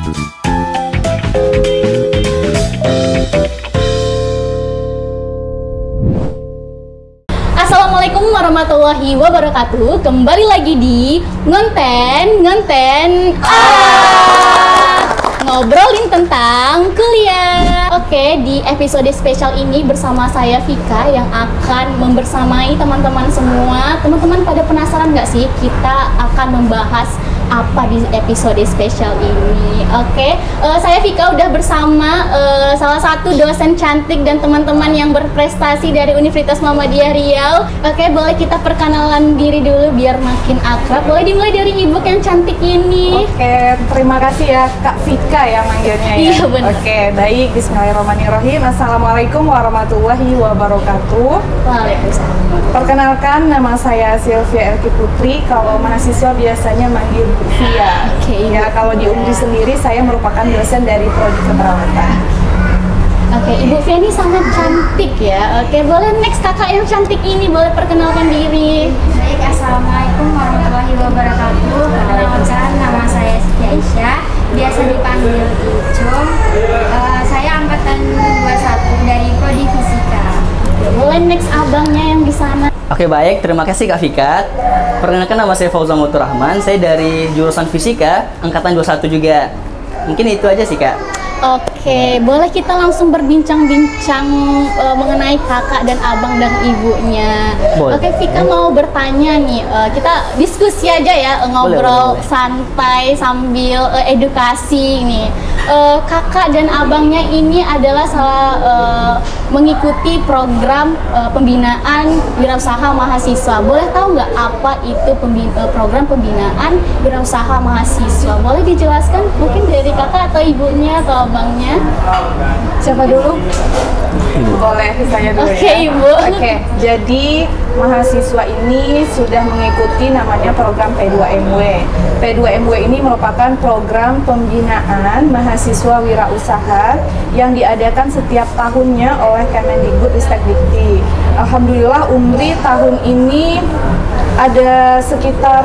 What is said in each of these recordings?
Assalamualaikum warahmatullahi wabarakatuh. Kembali lagi di Ngonten ngobrolin tentang kuliah. Oke, di episode spesial ini bersama saya Vika yang akan membersamai teman-teman semua. Teman-teman pada penasaran nggak sih kita akan membahas apa di episode spesial ini? Oke, saya Vika udah bersama salah satu dosen cantik dan teman-teman yang berprestasi dari Universitas Muhammadiyah Riau. Oke, boleh kita perkenalan diri dulu biar makin akrab. Boleh dimulai dari ibu yang cantik ini. Oke, terima kasih ya Kak Vika ya manggilnya ya. Iya benar. Oke, baik. Bismillahirrahmanirrahim. Assalamualaikum warahmatullahi wabarakatuh. Waalaikumsalam. Perkenalkan, nama saya Sylvia Elki Putri. Kalau mahasiswa biasanya manggil Via. Oke, ya, kalau di UMRI sendiri saya merupakan dosen dari Prodi Keperawatan. Oke, Ibu Via ini sangat cantik ya. Oke, boleh next kakak yang cantik ini boleh perkenalkan diri. Baik, Assalamualaikum warahmatullahi wabarakatuh. Perkenalkan, nama saya Siti Aisyah, biasa dipanggil Icung. Saya angkatan 21 dari Prodi Fisika. Boleh next abangnya yang di sana. Oke, baik, terima kasih Kak Vika. Perkenalkan, nama saya Fauzan Mutur Rahman. Saya dari jurusan Fisika, angkatan 21 juga. Mungkin itu aja sih Kak. Oke, boleh kita langsung berbincang-bincang mengenai kakak dan abang dan ibunya. Boleh. Oke, Vika mau bertanya nih, kita diskusi aja ya, ngobrol boleh. santai sambil edukasi nih. Kakak dan abangnya ini adalah mengikuti program pembinaan wirausaha mahasiswa. Boleh tahu nggak apa itu program pembinaan wirausaha mahasiswa? Boleh dijelaskan mungkin dari kakak atau ibunya atau abangnya? Siapa dulu? Boleh, saya dulu. Oke, ya. Ibu. Oke, jadi mahasiswa ini sudah mengikuti namanya program P2MW. P2MW ini merupakan program pembinaan mahasiswa wirausaha yang diadakan setiap tahunnya oleh Kemendikbudristekdikti. Alhamdulillah UMRI tahun ini ada sekitar,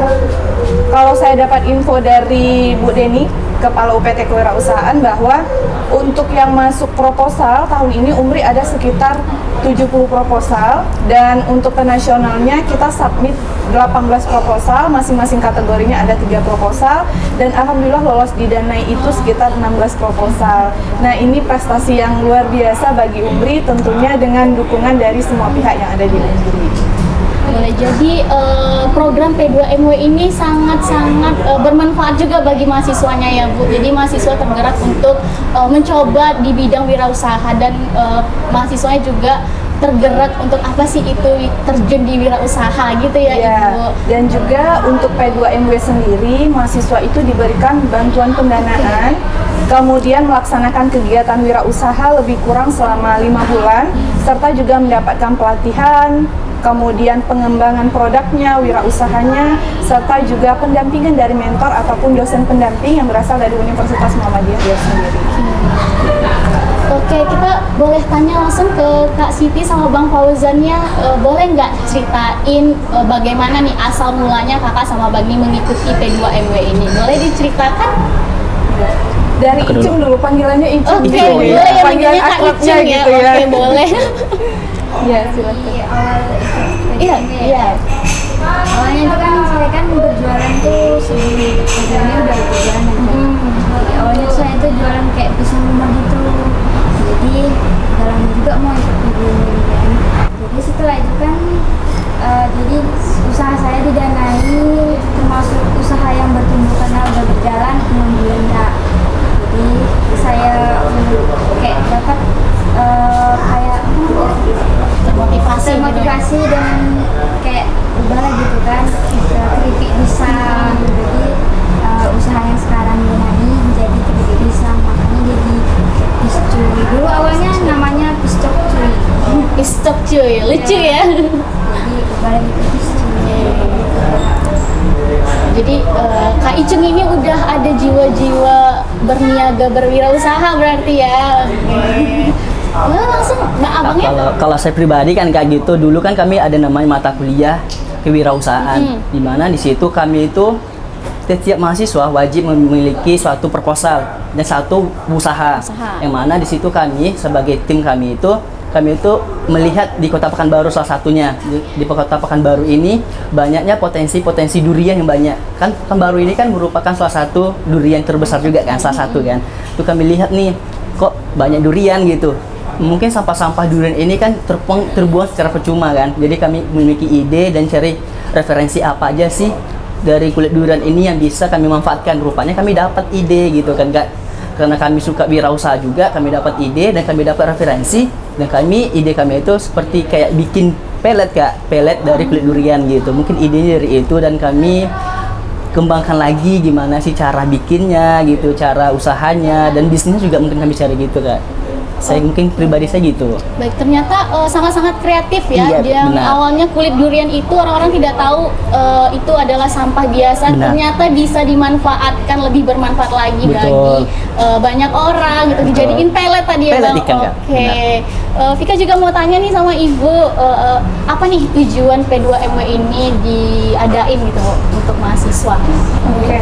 kalau saya dapat info dari Bu Deni, Kepala UPT Kewirausahaan, bahwa untuk yang masuk proposal tahun ini UMRI ada sekitar 70 proposal, dan untuk ke nasionalnya kita submit 18 proposal, masing-masing kategorinya ada 3 proposal, dan alhamdulillah lolos didanai itu sekitar 16 proposal. Nah, ini prestasi yang luar biasa bagi UMRI, tentunya dengan dukungan dari semua pihak yang ada di UMRI. Boleh, jadi program P2MW ini sangat-sangat bermanfaat juga bagi mahasiswanya ya Bu. Jadi mahasiswa tergerak untuk mencoba di bidang wirausaha, dan mahasiswanya juga tergerak untuk apa sih itu terjun di wirausaha gitu ya, Ibu. Dan juga untuk P2MW sendiri, mahasiswa itu diberikan bantuan pendanaan, kemudian melaksanakan kegiatan wirausaha lebih kurang selama 5 bulan, serta juga mendapatkan pelatihan, kemudian pengembangan produknya, wirausahanya, serta juga pendampingan dari mentor ataupun dosen pendamping yang berasal dari Universitas Muhammadiyah Riau sendiri. Oke, kita boleh tanya langsung ke Kak Siti sama Bang Fauzannya, boleh nggak ceritain bagaimana nih asal mulanya kakak sama Bang ini mengikuti P2MW ini? Boleh diceritakan? Dari Icung dulu, panggilannya Icung. Oke, gitu boleh ya. ya, Panggilan manggilnya Kak akrabnya Icung ya. gitu ya. Oke, boleh. Iya, silakan. Di awal Iya, iya. awalnya itu kan saya kan berjualan tuh sebelumnya udah berjualan kan. Awalnya tuh saya tuh jualan kayak pisang rumah gitu. Jadi dalam juga mau ikut dulu kan. Jadi setelah itu kan jadi usaha saya didanai, termasuk usaha yang bertumbuh karena udah berjalan 6 bulan Kak. Jadi saya kayak dapat kayak termotivasi dan kayak udahlah gitu kan, keripik pisang. Jadi usaha yang sekarang didanai menjadi keripik pisang, makanya jadi piscuy. Dulu awalnya namanya piscok cuy. Pistok cuy, lucu ya. Jadi balik ke piscuy. Jadi Kak Icung ini udah ada jiwa-jiwa berniaga berwirausaha berarti ya. Nah, langsung Mbak abangnya. Kalau saya pribadi kan kayak gitu, dulu kan kami ada namanya mata kuliah kewirausahaan, di mana di situ kami itu setiap mahasiswa wajib memiliki suatu proposal dan satu usaha. Yang mana di situ kami sebagai tim kami itu melihat di Kota Pekanbaru salah satunya. Di Kota Pekanbaru ini banyaknya potensi durian yang banyak. Kan Pekanbaru ini kan merupakan salah satu durian terbesar juga kan, salah satu kan. Itu kami lihat nih, kok banyak durian gitu. Mungkin sampah-sampah durian ini kan terbuang secara percuma kan. Jadi kami memiliki ide dan cari referensi apa aja sih dari kulit durian ini yang bisa kami manfaatkan. Rupanya kami dapat ide gitu kan Kak. Karena kami suka wirausaha juga, kami dapat ide dan kami dapat referensi. Dan ide kami itu seperti kayak bikin pelet Kak, pelet dari kulit durian gitu. Mungkin idenya dari itu dan kami kembangkan lagi gimana sih cara bikinnya gitu, cara usahanya dan bisnisnya juga mungkin kami cari gitu Kak. Saya mungkin pribadi saya gitu. Baik, ternyata sangat-sangat kreatif ya. Iya, Yang benar. awalnya kulit durian itu orang-orang tidak tahu itu adalah sampah biasa. Benar. Ternyata bisa dimanfaatkan, lebih bermanfaat lagi Betul. bagi banyak orang gitu. Betul. Dijadiin pelet tadi ya Pelet Bang. ikan, Kak. Oke. Vika juga mau tanya nih sama Ibu, apa nih tujuan P2MW ini diadain gitu untuk mahasiswa? Oke.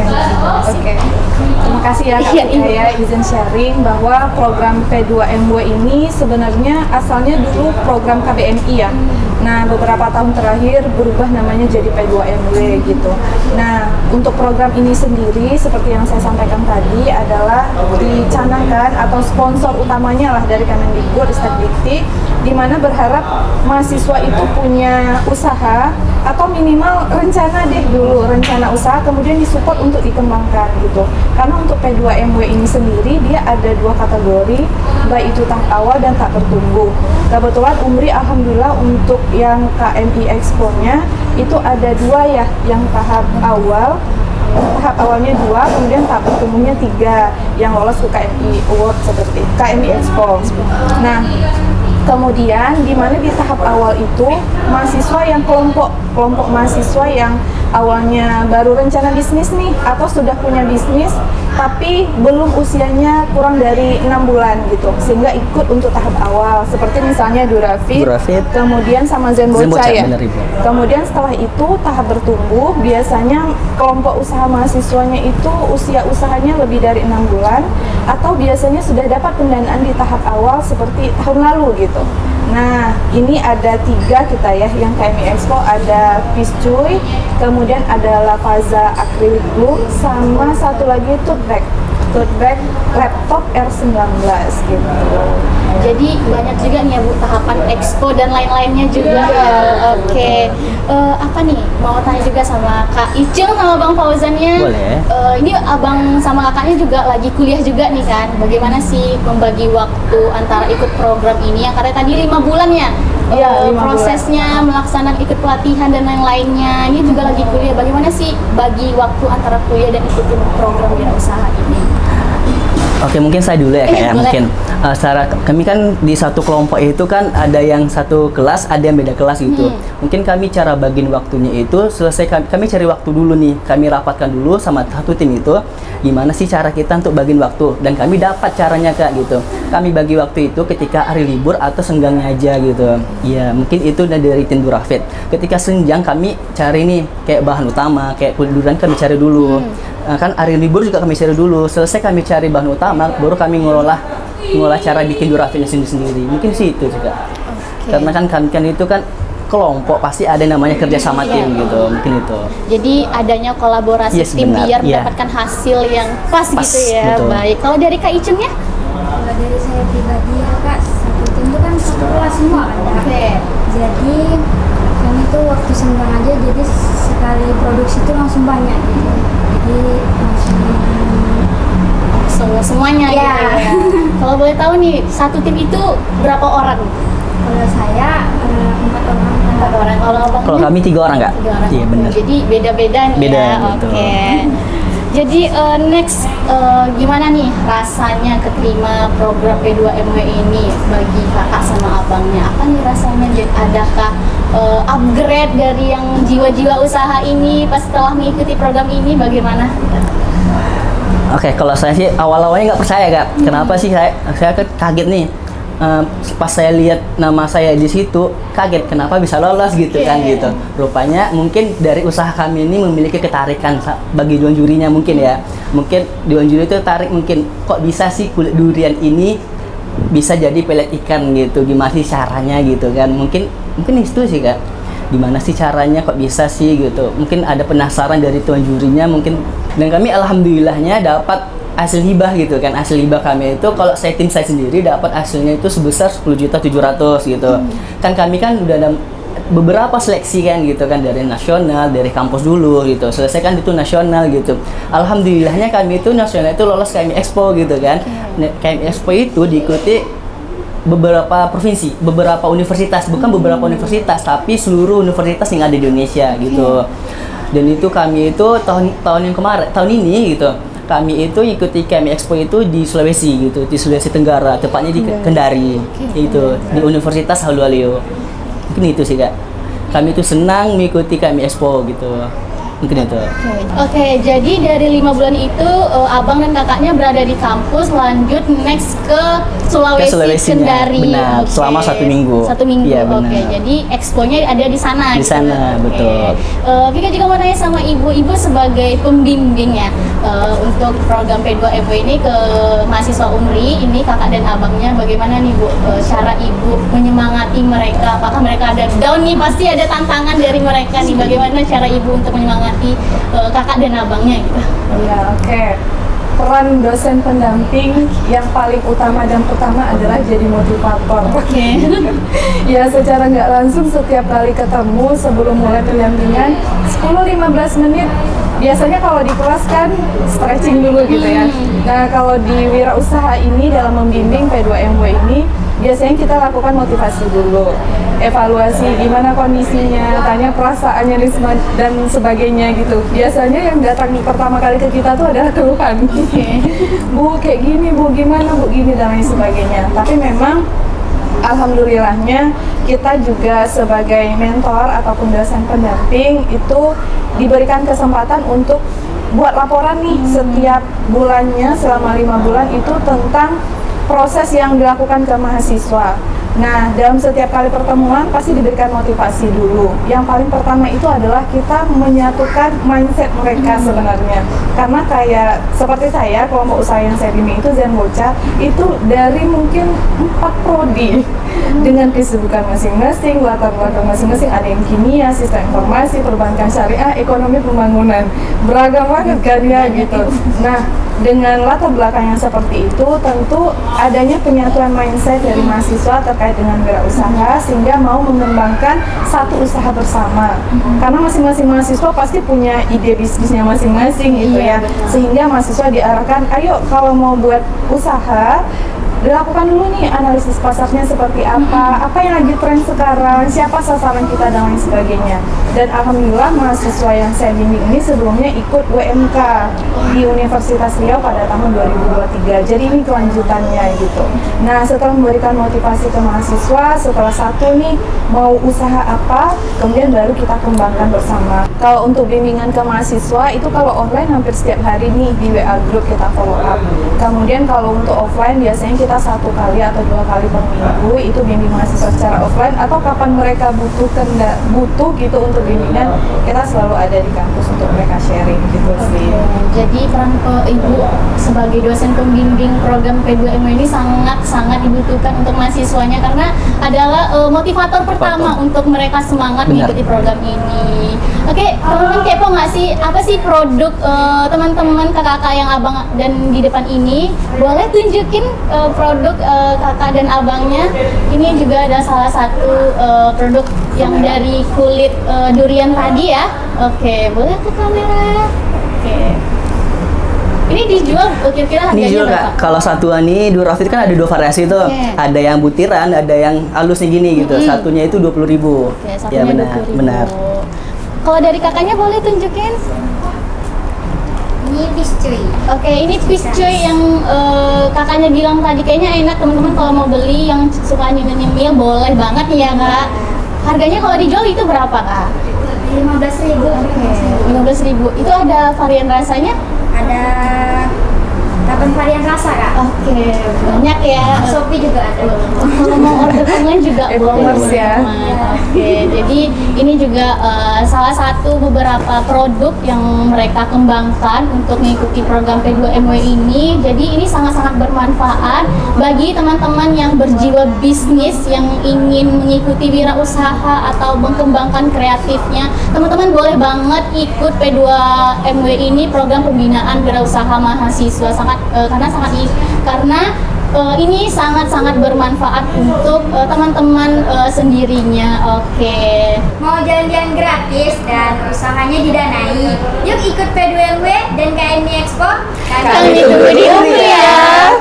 Terima kasih ya Kak Iya, Fika ya izin sharing bahwa program P2MW ini sebenarnya asalnya dulu program KBMI ya. Nah, beberapa tahun terakhir berubah namanya jadi P2MW gitu. Nah, untuk program ini sendiri seperti yang saya sampaikan tadi adalah dicanangkan atau sponsor utamanya lah dari Kemendikbud Ristekdikti, di mana berharap mahasiswa itu punya usaha atau minimal rencana usaha kemudian disupport untuk dikembangkan gitu. Karena untuk P2MW ini sendiri dia ada 2 kategori, baik itu tahap awal dan tahap bertumbuh. Kebetulan Umri alhamdulillah untuk yang KMI Expo-nya itu ada 2 ya, yang tahap awalnya 2, kemudian tahap bertumbuhnya 3 yang lolos ke KMI Award seperti KMI Expo. Nah, kemudian di mana di tahap awal itu mahasiswa yang kelompok mahasiswa yang awalnya baru rencana bisnis nih atau sudah punya bisnis tapi belum usianya kurang dari 6 bulan gitu, sehingga ikut untuk tahap awal seperti misalnya Durafit, kemudian sama Zenbocha ya. Bener, Ibu. Kemudian setelah itu tahap bertumbuh, biasanya kelompok usaha mahasiswanya itu usia usahanya lebih dari 6 bulan atau biasanya sudah dapat pendanaan di tahap awal seperti tahun lalu gitu. Nah, ini ada 3 kita ya, yang KMI Expo ada Piscuy, kemudian ada Lavaza Acrylic Bloom, sama satu lagi tote bag laptop R19 gitu. Jadi banyak juga nih ya Bu tahapan expo dan lain-lainnya juga. Oke. Apa nih mau tanya juga sama Kak Icung sama Bang Fauzannya. Boleh. Ini abang sama kakaknya juga lagi kuliah juga nih kan. Bagaimana sih membagi waktu antara ikut program ini yang katanya tadi 5 bulan ya? Iya, 5 prosesnya melaksanakan ikut pelatihan dan lain-lainnya. Ini juga lagi kuliah. Bagaimana sih bagi waktu antara kuliah dan ikutin program wirausaha ini? Oke, mungkin saya dulu ya Kak ya. Boleh. Mungkin secara kami kan di satu kelompok itu kan ada yang satu kelas, ada yang beda kelas gitu. Mungkin kami cara bagiin waktunya itu selesai kami cari waktu dulu nih. Kami rapatkan dulu sama satu tim itu gimana sih cara kita untuk bagiin waktu, dan kami dapat caranya Kak gitu. Kami bagi waktu itu ketika hari libur atau senggangnya aja gitu. Iya, mungkin itu dari tim Durafit. Ketika senjang kami cari nih kayak bahan utama, kayak kulit durian kami cari dulu. Kan hari libur juga kami cari dulu. Selesai kami cari bahan utama, baru kami ngolah cara bikin Durafitnya sendiri. Mungkin sih itu juga. Karena kan kami itu kan kelompok, pasti ada namanya kerja sama tim gitu. Mungkin itu. Jadi adanya kolaborasi Yes, tim benar. biar Iya. mendapatkan hasil yang pas gitu ya. betul. Baik. Kalau dari Kak Icung ya? Kalau dari saya pribadi ya Kak, satu tim itu kan satu kelas semua kan ya. Oke. Jadi kami tuh waktu senggang aja, jadi sekali produksi itu langsung banyak gitu. Jadi langsung Semuanya Iya. gitu ya. Kalau boleh tahu nih, satu tim itu berapa orang? kalau saya 4 orang. 4 orang. Kalau abangnya? Kalau kami 3 orang Kak. 3 orang. Iya benar. Jadi beda-beda nih Beda, ya. betul. Oke. Jadi next gimana nih rasanya keterima program P2MW ini bagi kakak sama abangnya? Apa nih rasanya? Adakah upgrade dari yang jiwa-jiwa usaha ini pas setelah mengikuti program ini bagaimana? Oke, kalau saya sih awal-awalnya nggak percaya Kak. Kenapa sih saya kaget nih. pas saya lihat nama saya di situ kaget kenapa bisa lolos gitu kan gitu. Rupanya mungkin dari usaha kami ini memiliki ketarikan bagi dewan jurinya mungkin ya. Mungkin dewan juri itu tarik mungkin kok bisa sih kulit durian ini bisa jadi pelet ikan gitu. Gimana sih caranya gitu kan. Mungkin itu sih Kak. Gimana sih caranya kok bisa sih gitu. Mungkin ada penasaran dari tuan jurinya mungkin, dan kami alhamdulillahnya dapat hasil hibah gitu kan. Hasil hibah kami itu kalau tim saya sendiri dapat hasilnya itu sebesar 10.700.000 gitu. Kan kami kan udah ada beberapa seleksi kan gitu kan, dari nasional, dari kampus dulu gitu. Selesai kan itu nasional gitu. Alhamdulillahnya kami itu nasional itu lolos KMI Expo gitu kan. KMI Expo itu diikuti beberapa provinsi, beberapa universitas, bukan beberapa universitas tapi seluruh universitas yang ada di Indonesia gitu. Dan itu kami itu tahun yang kemarin, tahun ini gitu. Kami itu ikuti KMI Expo itu di Sulawesi gitu, di Sulawesi Tenggara, tepatnya di Kendari, itu di Universitas Haluoleo. Mungkin itu sih Kak. Kami itu senang mengikuti KMI Expo gitu. Mungkin itu. Oke, jadi dari 5 bulan itu abang dan kakaknya berada di kampus, lanjut next ke Sulawesi Kendari. Benar, selama 1 minggu. 1 minggu. Iya, Oke, jadi exponya ada di sana. Di sana, betul. Vika juga mau nanya sama ibu sebagai pembimbing ya untuk program P2MW ini ke mahasiswa UMRI. Ini kakak dan abangnya, bagaimana nih Bu cara ibu menyemangati mereka? Apakah mereka ada down nih? Pasti ada tantangan dari mereka nih. Bagaimana cara ibu untuk menyemangati kakak dan abangnya gitu? Iya, oke. Peran dosen pendamping yang paling utama dan pertama adalah jadi motivator. Ya, secara nggak langsung setiap kali ketemu sebelum mulai pendampingan 10-15 menit biasanya kalau di kelas kan stretching dulu gitu ya. Nah, kalau di wirausaha ini dalam membimbing P2MW ini biasanya kita lakukan motivasi dulu, evaluasi gimana kondisinya, tanya perasaannya dan sebagainya gitu. Biasanya yang datang pertama kali ke kita tuh adalah keluhan. Bu kayak gini, Bu gimana, Bu gini dan lain sebagainya. Tapi memang alhamdulillahnya kita juga sebagai mentor ataupun dosen pendamping itu diberikan kesempatan untuk buat laporan nih setiap bulannya selama 5 bulan itu tentang proses yang dilakukan ke mahasiswa. Nah, dalam setiap kali pertemuan pasti diberikan motivasi dulu. Yang paling pertama itu adalah kita menyatukan mindset mereka sebenarnya. Karena kayak seperti saya, kelompok usaha yang saya bimbing itu Zen Bocah, itu dari mungkin 4 prodi dengan kesibukan masing-masing, latar belakang masing-masing. Ada yang kimia, sistem informasi, perbankan syariah, ekonomi pembangunan. Beragam banget kan ya gitu. Nah, dengan latar belakang yang seperti itu, tentu adanya penyatuan mindset dari mahasiswa terkait dengan wirausaha sehingga mau mengembangkan satu usaha bersama. Karena masing-masing mahasiswa pasti punya ide bisnisnya masing-masing gitu ya. Sehingga mahasiswa diarahkan, ayo kalau mau buat usaha, dilakukan dulu nih analisis pasarnya seperti apa yang lagi tren sekarang, siapa sasaran kita dan lain sebagainya. Dan alhamdulillah mahasiswa yang saya bimbing ini sebelumnya ikut WMK di Universitas Riau pada tahun 2023. Jadi ini kelanjutannya gitu. Nah, setelah memberikan motivasi ke mahasiswa, setelah satu nih mau usaha apa, kemudian baru kita kembangkan bersama. Kalau untuk bimbingan ke mahasiswa itu kalau online hampir setiap hari nih di WA group kita follow up. Kemudian kalau untuk offline biasanya kita 1 kali atau 2 kali per minggu itu bimbing mahasiswa secara offline, atau kapan mereka butuh gitu untuk bimbingan, kita selalu ada di kampus untuk mereka sharing gitu sih. Jadi peran ibu sebagai dosen pembimbing program P2MW ini sangat dibutuhkan untuk mahasiswanya karena adalah motivator pertama untuk mereka semangat mengikuti program ini. Oke, teman-teman kepo nggak sih apa sih produk teman-teman kakak yang abang dan di depan ini? Boleh tunjukin produk kakak dan abangnya. Ini juga ada salah satu produk yang dari kulit durian tadi ya. Oke, boleh ke kamera. Oke. Ini dijual kira-kira harganya berapa? Kalau satuan ini Durafit kan ada 2 variasi tuh. Ada yang butiran, ada yang halusnya gini gitu. Satunya itu 20.000. Oke, satunya ya benar. Kalau dari kakaknya boleh tunjukin? Ini piscuy. Oke, ini piscuy yang kakaknya bilang tadi kayaknya enak teman-teman kalau mau beli yang suka nyemil boleh banget ya kak. Harganya kalau dijual itu berapa kak? 15.000. Oke, 15.000. Itu ada varian rasanya? Ada varian rasa Kak. Oke, banyak ya. Shopee juga ada. Kalau mau order online juga E-commerce boleh. ya. Oke, jadi ini juga salah satu beberapa produk yang mereka kembangkan untuk mengikuti program P2MW ini. Jadi ini sangat-sangat bermanfaat bagi teman-teman yang berjiwa bisnis yang ingin mengikuti wirausaha atau mengembangkan kreatifnya. Teman-teman boleh banget ikut P2MW ini, program pembinaan wirausaha mahasiswa, karena ini sangat-sangat bermanfaat untuk teman-teman sendirinya. Oke. Mau jalan-jalan gratis dan usahanya didanai? Yuk ikut P2MW dan KMI Expo. Kami tunggu di Unri ya.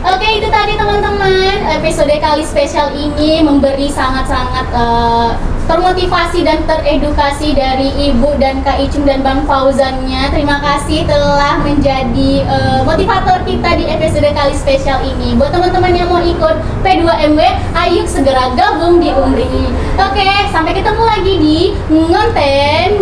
Oke, itu tadi teman-teman, episode kali spesial ini memberi sangat-sangat termotivasi dan teredukasi dari Ibu dan Kak Icung dan Bang Fauzannya. Terima kasih telah menjadi motivator kita di episode kali spesial ini. Buat teman-teman yang mau ikut P2MW, ayo segera gabung di Unri. Oke, sampai ketemu lagi di Ngonten.